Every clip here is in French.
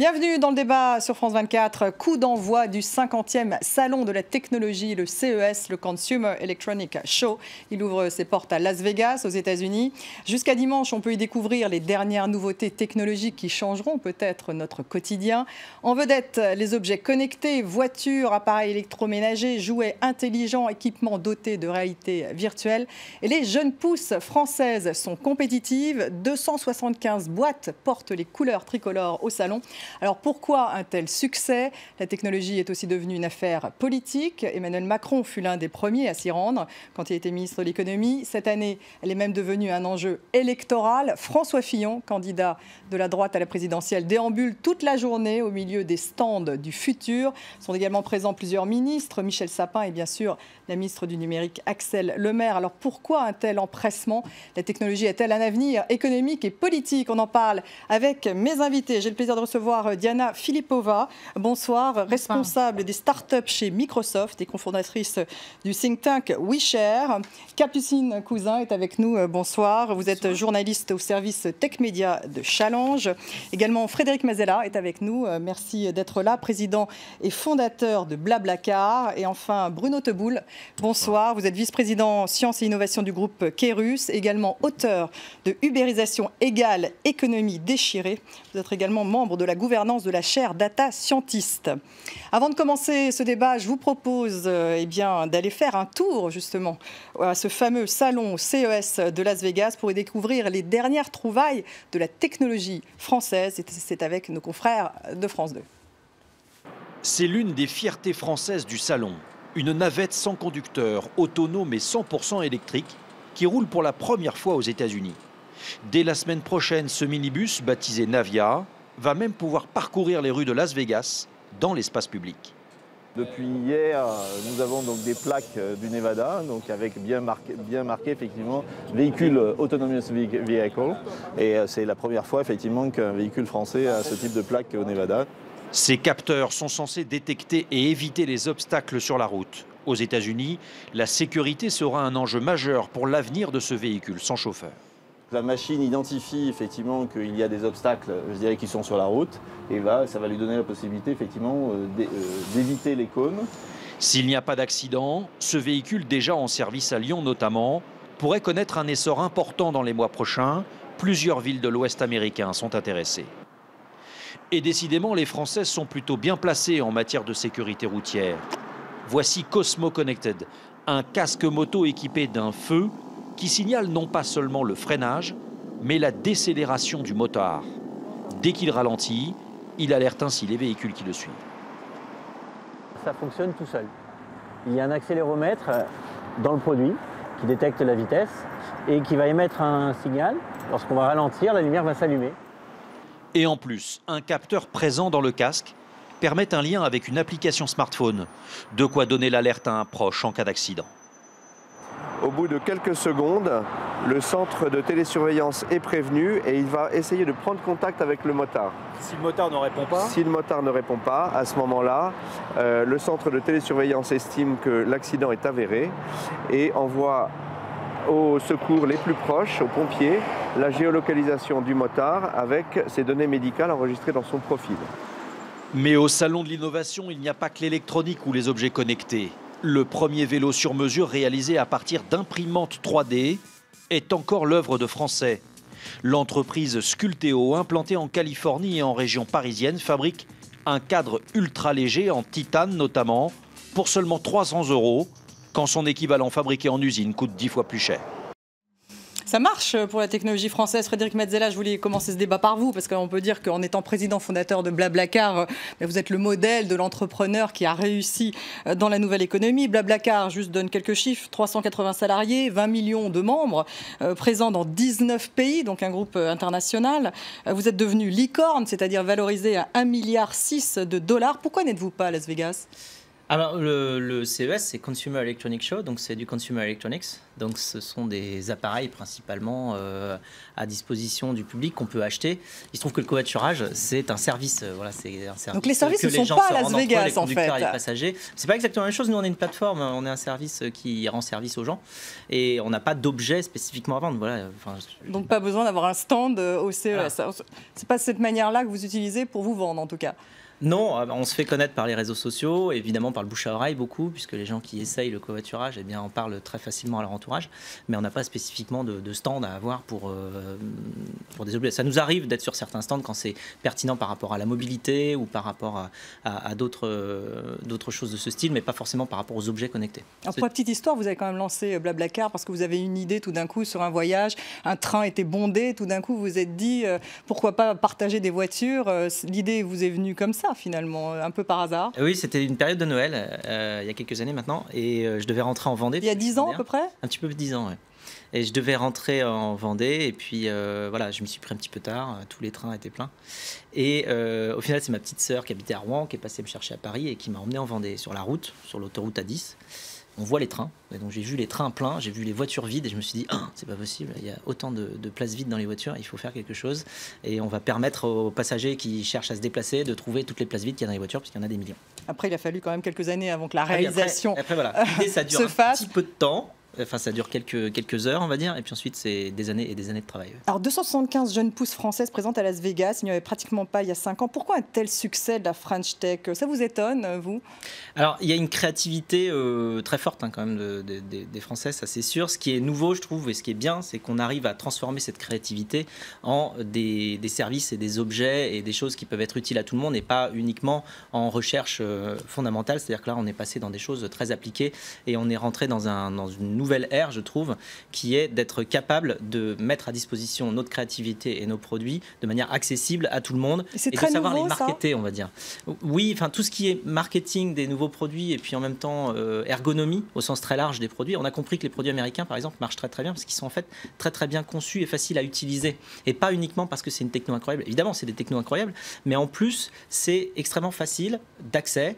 Bienvenue dans le débat sur France 24. Coup d'envoi du 50e Salon de la technologie, le CES, le Consumer Electronic Show. Il ouvre ses portes à Las Vegas, aux États-Unis. Jusqu'à dimanche, on peut y découvrir les dernières nouveautés technologiques qui changeront peut-être notre quotidien. En vedette, les objets connectés, voitures, appareils électroménagers, jouets intelligents, équipements dotés de réalité virtuelle. Et les jeunes pousses françaises sont compétitives. 275 boîtes portent les couleurs tricolores au salon. Alors pourquoi un tel succès? La technologie est aussi devenue une affaire politique. Emmanuel Macron fut l'un des premiers à s'y rendre quand il était ministre de l'économie. Cette année, elle est même devenue un enjeu électoral. François Fillon, candidat de la droite à la présidentielle, déambule toute la journée au milieu des stands du futur. Sont également présents plusieurs ministres, Michel Sapin et bien sûr la ministre du numérique Axelle Lemaire. Alors pourquoi un tel empressement? La technologie a-t-elle un avenir économique et politique? On en parle avec mes invités. J'ai le plaisir de recevoir Diana Filipova. Bonsoir, responsable des startups chez Microsoft et cofondatrice du think tank WeShare. Capucine Cousin est avec nous. Bonsoir. Vous êtes journaliste au service Tech Média de Challenge. Également Frédéric Mazella est avec nous. Merci d'être là, président et fondateur de Blablacar. Et enfin Bruno Teboul. Bonsoir. Vous êtes vice-président sciences et innovation du groupe Kerus, également auteur de Ubérisation égale économie déchirée. Vous êtes également membre de la gouvernance de la chaire Data Scientist. Avant de commencer ce débat, je vous propose d'aller faire un tour justement à ce fameux salon CES de Las Vegas pour y découvrir les dernières trouvailles de la technologie française. C'est avec nos confrères de France 2. C'est l'une des fiertés françaises du salon. Une navette sans conducteur, autonome et 100% électrique qui roule pour la première fois aux États-Unis. Dès la semaine prochaine, ce minibus, baptisé Navia, va même pouvoir parcourir les rues de Las Vegas dans l'espace public. Depuis hier, nous avons donc des plaques du Nevada, donc avec bien marqué effectivement véhicule autonomous vehicle. Et c'est la première fois effectivement qu'un véhicule français a ce type de plaque au Nevada. Ces capteurs sont censés détecter et éviter les obstacles sur la route. Aux États-Unis, la sécurité sera un enjeu majeur pour l'avenir de ce véhicule sans chauffeur. La machine identifie effectivement qu'il y a des obstacles, je dirais, qui sont sur la route, et ça va lui donner la possibilité effectivement d'éviter les cônes. S'il n'y a pas d'accident, ce véhicule déjà en service à Lyon notamment pourrait connaître un essor important dans les mois prochains. Plusieurs villes de l'Ouest américain sont intéressées. Et décidément, les Françaises sont plutôt bien placées en matière de sécurité routière. Voici Cosmo Connected, un casque moto équipé d'un feu qui signale non pas seulement le freinage, mais la décélération du motard. Dès qu'il ralentit, il alerte ainsi les véhicules qui le suivent. Ça fonctionne tout seul. Il y a un accéléromètre dans le produit qui détecte la vitesse et qui va émettre un signal. Lorsqu'on va ralentir, la lumière va s'allumer. Et en plus, un capteur présent dans le casque permet un lien avec une application smartphone, de quoi donner l'alerte à un proche en cas d'accident. Au bout de quelques secondes, le centre de télésurveillance est prévenu et il va essayer de prendre contact avec le motard. Si le motard ne répond pas? Si le motard ne répond pas, à ce moment-là, le centre de télésurveillance estime que l'accident est avéré et envoie aux secours les plus proches, aux pompiers, la géolocalisation du motard avec ses données médicales enregistrées dans son profil. Mais au salon de l'innovation, il n'y a pas que l'électronique ou les objets connectés. Le premier vélo sur mesure réalisé à partir d'imprimantes 3D est encore l'œuvre de Français. L'entreprise Sculteo, implantée en Californie et en région parisienne, fabrique un cadre ultra léger en titane notamment pour seulement 300 €, quand son équivalent fabriqué en usine coûte 10 fois plus cher. Ça marche pour la technologie française. Frédéric Mazella, je voulais commencer ce débat par vous, parce qu'on peut dire qu'en étant président fondateur de Blablacar, vous êtes le modèle de l'entrepreneur qui a réussi dans la nouvelle économie. Blablacar, juste donne quelques chiffres, 380 salariés, 20 millions de membres, présents dans 19 pays, donc un groupe international. Vous êtes devenu licorne, c'est-à-dire valorisé à 1,6 milliard de dollars. Pourquoi n'êtes-vous pas à Las Vegas ? Alors, le CES, c'est Consumer Electronics Show, donc c'est du Consumer Electronics. Donc, ce sont des appareils principalement à disposition du public qu'on peut acheter. Il se trouve que le covoiturage, c'est un service. Voilà, c'est un service. Donc, les services que ne sont gens pas se à Las rendent entre eux, Vegas, les en fait. conducteurs et les passagers. C'est pas exactement la même chose. Nous, on est une plateforme, on est un service qui rend service aux gens et on n'a pas d'objet spécifiquement à vendre. Voilà. Enfin, Donc, pas besoin d'avoir un stand au CES. Voilà. C'est pas cette manière-là que vous utilisez pour vous vendre, en tout cas. Non, on se fait connaître par les réseaux sociaux, évidemment par le bouche à oreille beaucoup, puisque les gens qui essayent le covoiturage, eh bien, en parlent très facilement à leur entourage. Mais on n'a pas spécifiquement de stand à avoir pour des objets. Ça nous arrive d'être sur certains stands quand c'est pertinent par rapport à la mobilité ou par rapport à d'autres choses de ce style, mais pas forcément par rapport aux objets connectés. Alors, pour la petite histoire, vous avez quand même lancé Blablacar parce que vous avez une idée tout d'un coup sur un voyage, un train était bondé, tout d'un coup vous vous êtes dit pourquoi pas partager des voitures. L'idée vous est venue comme ça finalement, un peu par hasard. Oui, c'était une période de Noël, il y a quelques années maintenant, et je devais rentrer en Vendée. Il y a 10 ans à peu près. Un petit peu plus de 10 ans, oui. Et je devais rentrer en Vendée, et puis voilà, je m'y suis pris un petit peu tard, tous les trains étaient pleins. Et au final, c'est ma petite sœur qui habitait à Rouen, qui est passée me chercher à Paris et qui m'a emmené en Vendée, sur la route, sur l'autoroute A10. On voit les trains, et donc j'ai vu les trains pleins, j'ai vu les voitures vides, et je me suis dit, c'est pas possible, il y a autant de places vides dans les voitures, il faut faire quelque chose, et on va permettre aux passagers qui cherchent à se déplacer de trouver toutes les places vides qu'il y a dans les voitures, puisqu'il y en a des millions. Après, il a fallu quand même quelques années avant que la réalisation après voilà, l'idée, ça dure se un fasse. petit peu de temps. Enfin, ça dure quelques heures, on va dire, et puis ensuite, c'est des années et des années de travail. Alors, 275 jeunes pousses françaises présentes à Las Vegas, il n'y en avait pratiquement pas il y a 5 ans. Pourquoi un tel succès de la French Tech? Ça vous étonne, vous? Alors, il y a une créativité très forte quand même des Français, ça c'est sûr. Ce qui est nouveau, je trouve, et ce qui est bien, c'est qu'on arrive à transformer cette créativité en des services et des objets et des choses qui peuvent être utiles à tout le monde et pas uniquement en recherche fondamentale. C'est-à-dire que là, on est passé dans des choses très appliquées et on est rentré dans une nouvelle ère, je trouve, qui est d'être capable de mettre à disposition notre créativité et nos produits de manière accessible à tout le monde et de savoir les marketer, on va dire. Oui, enfin tout ce qui est marketing des nouveaux produits et puis en même temps ergonomie au sens très large des produits. On a compris que les produits américains, par exemple, marchent très très bien parce qu'ils sont en fait très très bien conçus et faciles à utiliser et pas uniquement parce que c'est une techno incroyable. Évidemment, c'est des technos incroyables, mais en plus, c'est extrêmement facile d'accès.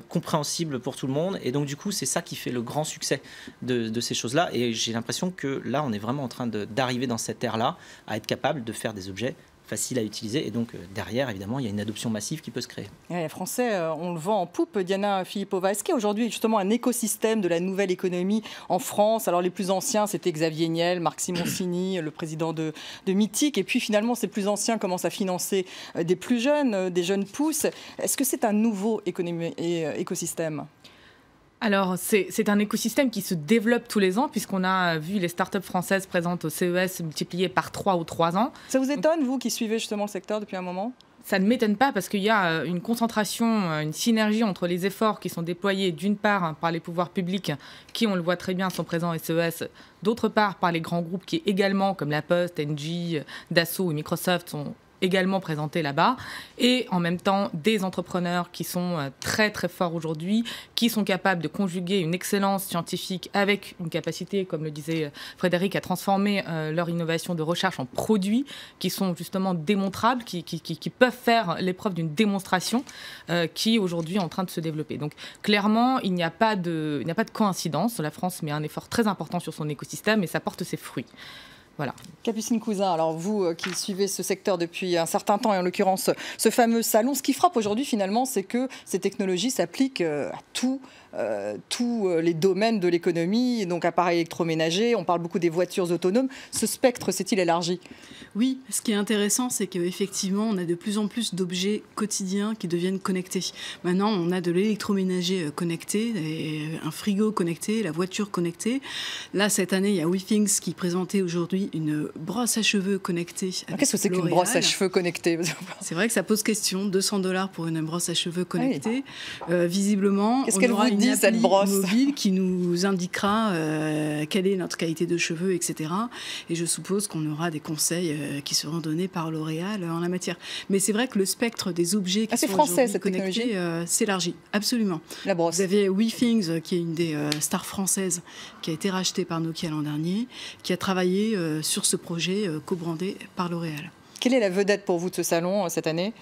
Compréhensible pour tout le monde et donc du coup c'est ça qui fait le grand succès de ces choses-là et j'ai l'impression que là on est vraiment en train d'arriver dans cette ère-là à être capable de faire des objets faciles à utiliser et donc derrière évidemment il y a une adoption massive qui peut se créer. Et les Français, on le vend en poupe. Diana Filippova, est-ce qu'il y a aujourd'hui justement un écosystème de la nouvelle économie en France? Alors les plus anciens c'était Xavier Niel, Marc Simoncini, le président de Mythique et puis finalement ces plus anciens commencent à financer des plus jeunes, des jeunes pousses. Est-ce que c'est un nouveau écosystème? Alors, c'est un écosystème qui se développe tous les ans, puisqu'on a vu les startups françaises présentes au CES multipliées par 3 ou 3 ans. Ça vous étonne, vous, qui suivez justement le secteur depuis un moment? Ça ne m'étonne pas parce qu'il y a une concentration, une synergie entre les efforts qui sont déployés d'une part par les pouvoirs publics qui, on le voit très bien, sont présents au CES, d'autre part par les grands groupes qui également, comme La Poste, Engie, Dassault et Microsoft, sont également présentés là-bas, et en même temps des entrepreneurs qui sont très très forts aujourd'hui, qui sont capables de conjuguer une excellence scientifique avec une capacité, comme le disait Frédéric, à transformer leur innovation de recherche en produits qui sont justement démontrables, qui peuvent faire l'épreuve d'une démonstration qui aujourd'hui est en train de se développer. Donc clairement, il n'y a pas de coïncidence. La France met un effort très important sur son écosystème et ça porte ses fruits. Voilà. Capucine Cousin, alors vous qui suivez ce secteur depuis un certain temps, et en l'occurrence ce fameux salon, ce qui frappe aujourd'hui finalement, c'est que ces technologies s'appliquent à tous les domaines de l'économie, donc appareils électroménagers, on parle beaucoup des voitures autonomes. Ce spectre s'est-il élargi? Oui, ce qui est intéressant, c'est qu'effectivement, on a de plus en plus d'objets quotidiens qui deviennent connectés. Maintenant, on a de l'électroménager connecté, un frigo connecté, la voiture connectée. Là, cette année, il y a WeThings qui présentait aujourd'hui une brosse à cheveux connectée. Qu'est-ce que c'est qu'une brosse à cheveux connectée? C'est vrai que ça pose question, $200 pour une brosse à cheveux connectée. Oui. Visiblement, qu'est-ce qu'elle vous dit, cette brosse mobile qui nous indiquera quelle est notre qualité de cheveux, etc. Et je suppose qu'on aura des conseils qui seront donnés par L'Oréal en la matière. Mais c'est vrai que le spectre des objets qui sont français, cette connectés s'élargit, absolument. La brosse. Vous avez WeThings, qui est une des stars françaises, qui a été rachetée par Nokia l'an dernier, qui a travaillé sur ce projet co-brandé par L'Oréal. Quelle est la vedette pour vous de ce salon cette année?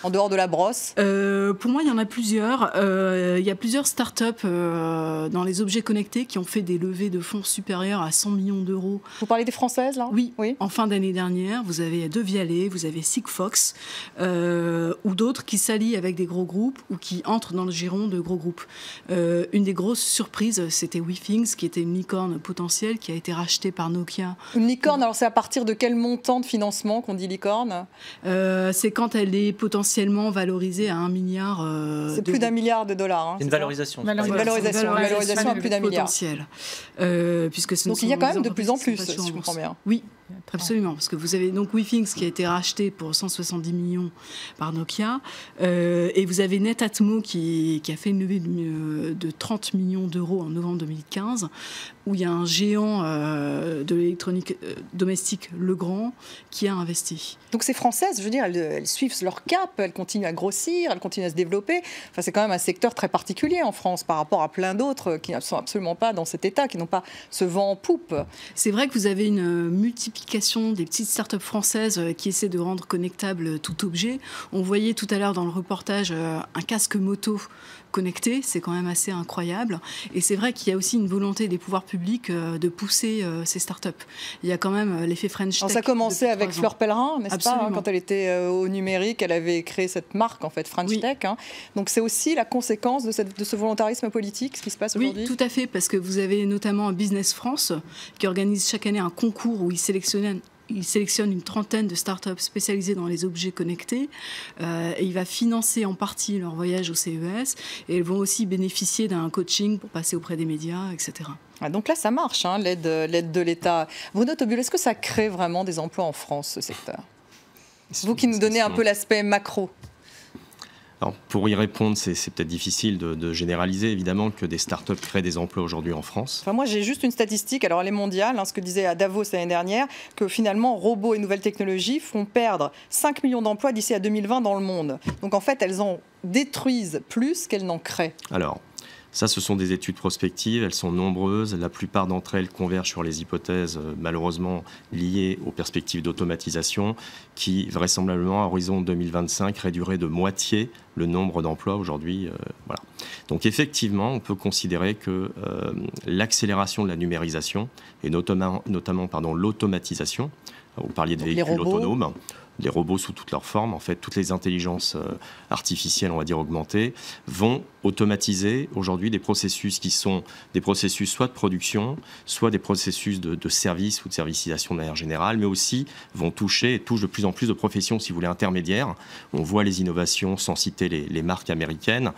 en dehors de la brosse? Pour moi, il y en a plusieurs. Il y a plusieurs startups dans les objets connectés qui ont fait des levées de fonds supérieures à 100 millions d'euros. Vous parlez des françaises, là? Oui. En fin d'année dernière, vous avez Devialet, vous avez Sigfox, ou d'autres qui s'allient avec des gros groupes ou qui entrent dans le giron de gros groupes. Une des grosses surprises, c'était WeThings, qui était une licorne potentielle qui a été rachetée par Nokia. Une licorne, alors c'est à partir de quel montant de financement qu'on dit licorne? C'est quand elle est potentiellement valorisée à 1 milliard c'est plus d'1 milliard de dollars. Hein, c'est une valorisation. Une valorisation à plus d'1 milliard. Puisque donc il y a quand même de plus en plus, si je comprends bien. Oui, absolument. Parce que vous avez donc WeThings qui a été racheté pour 170 millions par Nokia. Et vous avez Netatmo qui a fait une levée de 30 millions d'euros en novembre 2015, où il y a un géant de l'électronique domestique Legrand qui a investi. Donc ces Françaises, je veux dire, elles suivent leur cap, elles continuent à grossir, elles continuent à se développer. Enfin, c'est quand même un secteur très particulier en France par rapport à plein d'autres qui ne sont absolument pas dans cet état, qui n'ont pas ce vent en poupe. C'est vrai que vous avez une multiplication des petites startups françaises qui essaient de rendre connectable tout objet. On voyait tout à l'heure dans le reportage un casque moto connecté, c'est quand même assez incroyable. Et c'est vrai qu'il y a aussi une volonté des pouvoirs publics de pousser ces startups. Il y a quand même l'effet French Tech. Ça a commencé avec Fleur Pellerin, n'est-ce pas, hein, quand elle était au numérique, elle avait créé cette marque, en fait, French Tech. Hein. Donc c'est aussi la conséquence de ce volontarisme politique, ce qui se passe aujourd'hui? Oui, tout à fait, parce que vous avez notamment Business France, qui organise chaque année un concours où il sélectionne une trentaine de startups spécialisées dans les objets connectés et il va financer en partie leur voyage au CES et elles vont aussi bénéficier d'un coaching pour passer auprès des médias, etc. Ah, donc là, ça marche, hein, l'aide de l'État. Bruno Tobule, est-ce que ça crée vraiment des emplois en France, ce secteur? Vous qui nous donnez un peu l'aspect macro. Alors, pour y répondre, c'est peut-être difficile de généraliser, évidemment, que des startups créent des emplois aujourd'hui en France. Enfin, moi, j'ai juste une statistique, alors elle est mondiale, hein, ce que disait à Davos l'année dernière, que finalement, robots et nouvelles technologies font perdre 5 millions d'emplois d'ici à 2020 dans le monde. Donc en fait, elles en détruisent plus qu'elles n'en créent. Alors, ça, ce sont des études prospectives, elles sont nombreuses. La plupart d'entre elles convergent sur les hypothèses, malheureusement, liées aux perspectives d'automatisation, qui, vraisemblablement, à horizon 2025, réduiraient de moitié le nombre d'emplois aujourd'hui. Voilà. Donc, effectivement, on peut considérer que l'accélération de la numérisation, et notamment l'automatisation, vous parliez de véhicules autonomes, les robots sous toutes leurs formes, en fait, toutes les intelligences artificielles, on va dire augmentées, vont automatiser aujourd'hui des processus qui sont des processus soit de production, soit des processus de service ou de servicisation de manière générale, mais aussi vont touchent de plus en plus de professions, si vous voulez, intermédiaires. On voit les innovations, sans citer les marques américaines,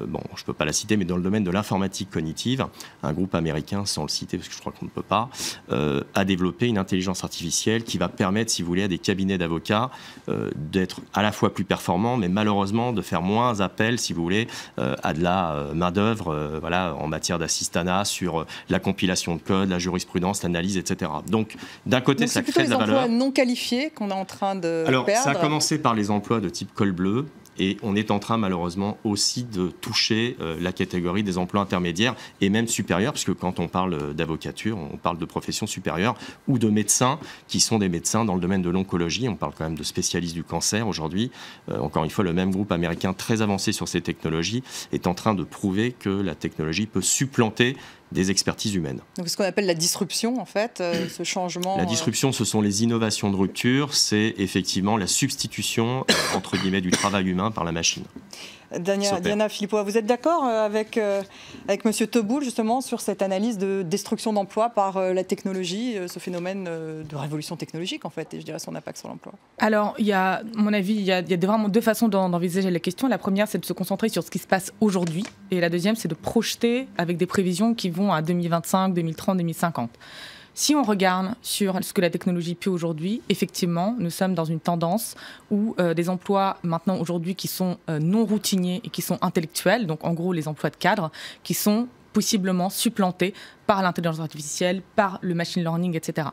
bon, je ne peux pas la citer, mais dans le domaine de l'informatique cognitive, un groupe américain, sans le citer, parce que je crois qu'on ne peut pas, a développé une intelligence artificielle qui va permettre, si vous voulez, à des cabinets d'avocats d'être à la fois plus performants, mais malheureusement de faire moins appel, si vous voulez, à de la main-d'œuvre voilà, en matière d'assistanat sur la compilation de code, la jurisprudence, l'analyse, etc. Donc, d'un côté, ça crée de la valeur. C'est plutôt les emplois non qualifiés qu'on est en train de perdre. Alors, ça a commencé par les emplois de type col bleu. Et on est en train, malheureusement, aussi de toucher la catégorie des emplois intermédiaires et même supérieurs, parce que quand on parle d'avocature, on parle de professions supérieures ou de médecins qui sont des médecins dans le domaine de l'oncologie. On parle quand même de spécialistes du cancer aujourd'hui. Encore une fois, le même groupe américain très avancé sur ces technologies est en train de prouver que la technologie peut supplanter des expertises humaines. Donc ce qu'on appelle la disruption, en fait, ce changement... La disruption, ce sont les innovations de rupture, c'est effectivement la substitution, entre guillemets, du travail humain par la machine. Diana Philippot, vous êtes d'accord avec M. Tobule, justement, sur cette analyse de destruction d'emplois par la technologie, ce phénomène de révolution technologique, en fait, et je dirais son impact sur l'emploi? Alors, à mon avis, il y a vraiment deux façons d'envisager la question. La première, c'est de se concentrer sur ce qui se passe aujourd'hui, et la deuxième, c'est de projeter avec des prévisions qui vont à 2025, 2030, 2050. Si on regarde sur ce que la technologie peut aujourd'hui, effectivement, nous sommes dans une tendance où des emplois maintenant aujourd'hui qui sont non routiniers et qui sont intellectuels, donc en gros les emplois de cadre, qui sont possiblement supplantés par l'intelligence artificielle, par le machine learning, etc.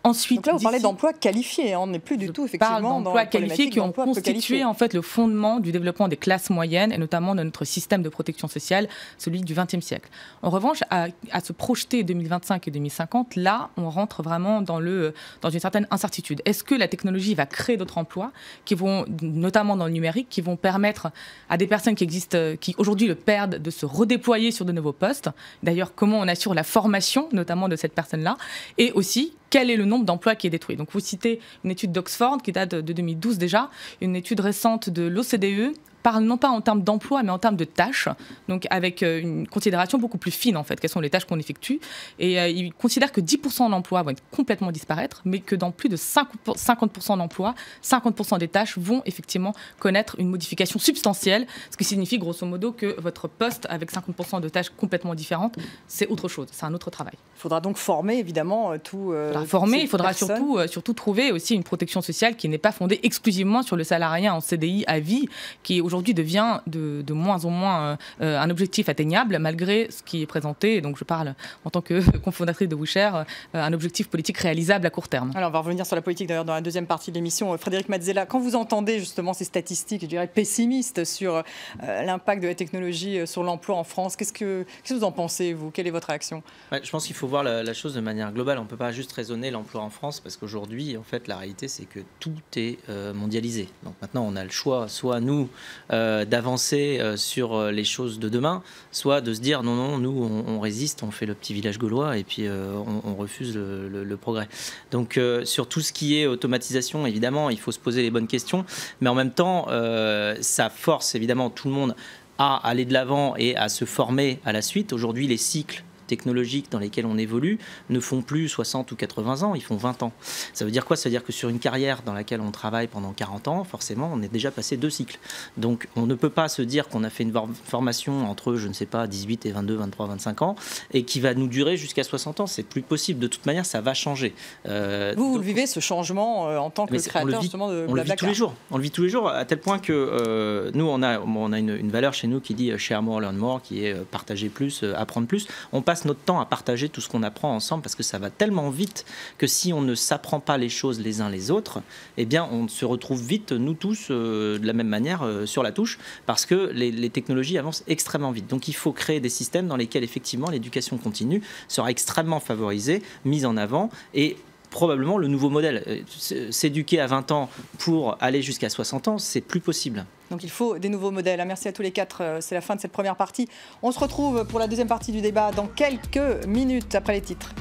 Ensuite, donc là, vous parlez d'emplois qualifiés, on n'est plus du tout effectivement d'emplois qualifiés qui ont constitué en fait le fondement du développement des classes moyennes et notamment de notre système de protection sociale, celui du XXe siècle. En revanche, à se projeter 2025 et 2050, là, on rentre vraiment dans une certaine incertitude. Est-ce que la technologie va créer d'autres emplois qui vont, notamment dans le numérique, qui vont permettre à des personnes qui aujourd'hui le perdent de se redéployer sur de nouveaux postes? D'ailleurs, comment on assure la formation, notamment de cette personne-là, et aussi quel est le nombre d'emplois qui est détruit. Donc vous citez une étude d'Oxford qui date de 2012 déjà, une étude récente de l'OCDE parle non pas en termes d'emploi, mais en termes de tâches, donc avec une considération beaucoup plus fine en fait, quelles sont les tâches qu'on effectue. Et il considère que 10% d'emplois vont être complètement disparaître, mais que dans plus de 50% d'emplois, 50% des tâches vont effectivement connaître une modification substantielle, ce qui signifie grosso modo que votre poste avec 50% de tâches complètement différentes, c'est autre chose, c'est un autre travail. Il faudra donc former évidemment il faudra surtout trouver aussi une protection sociale qui n'est pas fondée exclusivement sur le salariat en CDI à vie, qui aujourd'hui devient de moins en moins un objectif atteignable malgré ce qui est présenté, donc je parle en tant que cofondatrice de WeShare, un objectif politique réalisable à court terme. Alors on va revenir sur la politique d'ailleurs dans la deuxième partie de l'émission. Frédéric Mazzella, quand vous entendez justement ces statistiques, je dirais pessimistes sur l'impact de la technologie sur l'emploi en France, qu'est-ce que vous en pensez, vous? Quelle est votre réaction? Je pense qu'il faut voir la chose de manière globale. On ne peut pas juste raisonner l'emploi en France parce qu'aujourd'hui, en fait, la réalité, c'est que tout est mondialisé. Donc maintenant, on a le choix, soit nous, d'avancer sur les choses de demain, soit de se dire non, nous, on résiste, on fait le petit village gaulois et puis on refuse le progrès. Donc sur tout ce qui est automatisation, évidemment, il faut se poser les bonnes questions, mais en même temps, ça force évidemment tout le monde à aller de l'avant et à se former à la suite. Aujourd'hui, les cycles technologiques dans lesquels on évolue ne font plus 60 ou 80 ans, ils font 20 ans. Ça veut dire quoi? Ça veut dire que sur une carrière dans laquelle on travaille pendant 40 ans, forcément, on est déjà passé 2 cycles. Donc, on ne peut pas se dire qu'on a fait une formation entre, je ne sais pas, 18 et 22, 23, 25 ans et qui va nous durer jusqu'à 60 ans. C'est plus possible. De toute manière, ça va changer. Vous le vivez, ce changement, en tant que créateur justement de Blablacar? On le vit tous les jours. On le vit tous les jours, à tel point que nous, on a une valeur chez nous qui dit share more, learn more, qui est partager plus, apprendre plus. On passe notre temps à partager tout ce qu'on apprend ensemble parce que ça va tellement vite que si on ne s'apprend pas les choses les uns les autres, eh bien on se retrouve vite, nous tous, de la même manière sur la touche parce que les technologies avancent extrêmement vite. Donc il faut créer des systèmes dans lesquels effectivement l'éducation continue sera extrêmement favorisée, mise en avant et probablement le nouveau modèle. S'éduquer à 20 ans pour aller jusqu'à 60 ans, c'est plus possible. Donc il faut des nouveaux modèles. Merci à tous les quatre. C'est la fin de cette première partie. On se retrouve pour la deuxième partie du débat dans quelques minutes après les titres.